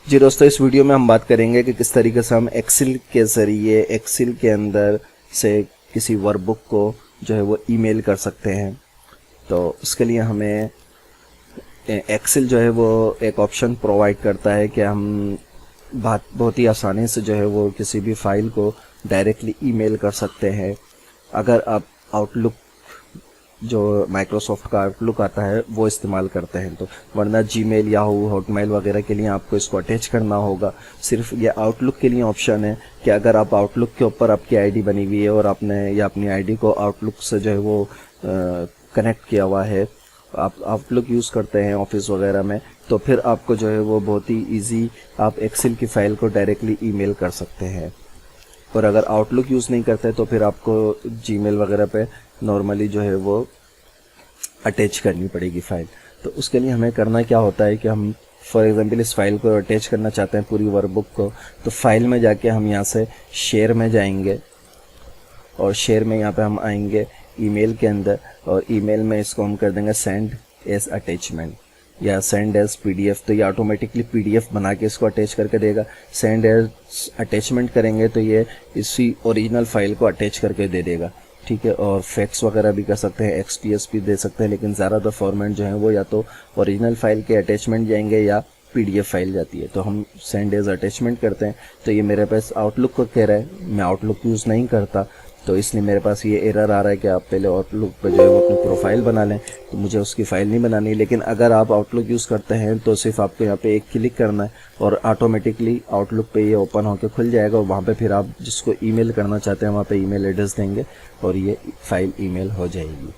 जी दोस्तों, इस वीडियो में हम बात करेंगे कि किस तरीके से हम एक्सेल के ज़रिए एक्सेल के अंदर से किसी वर्कबुक को जो है वो ईमेल कर सकते हैं। तो उसके लिए हमें एक्सेल जो है वो एक ऑप्शन प्रोवाइड करता है कि हम बहुत ही आसानी से जो है वो किसी भी फाइल को डायरेक्टली ईमेल कर सकते हैं। अगर आप आउटलुक जो माइक्रोसॉफ्ट का आउटलुक आता है वो इस्तेमाल करते हैं तो, वरना जीमेल याहू हॉटमेल वगैरह के लिए आपको इसको अटैच करना होगा। सिर्फ ये आउटलुक के लिए ऑप्शन है कि अगर आप आउटलुक के ऊपर आपकी आईडी बनी हुई है और आपने या अपनी आईडी को आउटलुक से जो है वो कनेक्ट किया हुआ है, आप आउटलुक यूज़ करते हैं ऑफिस वगैरह में, तो फिर आपको जो है वो बहुत ही ईजी आप एक्सेल की फ़ाइल को डायरेक्टली ईमेल कर सकते हैं। और अगर आउटलुक यूज़ नहीं करते तो फिर आपको जीमेल वगैरह पे नॉर्मली जो है वो अटैच करनी पड़ेगी फ़ाइल। तो उसके लिए हमें करना क्या होता है कि हम फॉर एग्जांपल इस फाइल को अटैच करना चाहते हैं पूरी वर्कबुक को, तो फाइल में जाके हम यहाँ से शेयर में जाएंगे और शेयर में यहाँ पे हम आएंगे ईमेल के अंदर, और ईमेल में इसको हम कर देंगे सेंड एज अटैचमेंट या सेंड एज पीडीएफ। तो ये ऑटोमेटिकली पीडीएफ बना के इसको अटैच करके देगा। सेंड एज अटैचमेंट करेंगे तो ये इसी ओरिजिनल फाइल को अटैच करके दे देगा, ठीक है। और फैक्स वगैरह भी कर सकते हैं, एक्सपीएस भी दे सकते हैं, लेकिन ज़्यादातर फॉर्मेट जो है वो या तो ओरिजिनल फाइल के अटैचमेंट जाएंगे या पीडीएफ फाइल जाती है। तो हम सेंड एज अटैचमेंट करते हैं। तो ये मेरे पास आउटलुक को कह रहा है, मैं आउटलुक यूज़ नहीं करता, तो इसलिए मेरे पास ये एरर आ रहा है कि आप पहले आउटलुक पे जो है वो अपनी प्रोफाइल बना लें। तो मुझे उसकी फ़ाइल नहीं बनानी, लेकिन अगर आप आउटलुक यूज़ करते हैं तो सिर्फ आपको यहाँ पे एक क्लिक करना है और ऑटोमेटिकली आउटलुक पे ये ओपन होकर खुल जाएगा, और वहाँ पे फिर आप जिसको ईमेल करना चाहते हैं वहाँ पे ईमेल एड्रेस देंगे और ये फ़ाइल ईमेल हो जाएगी।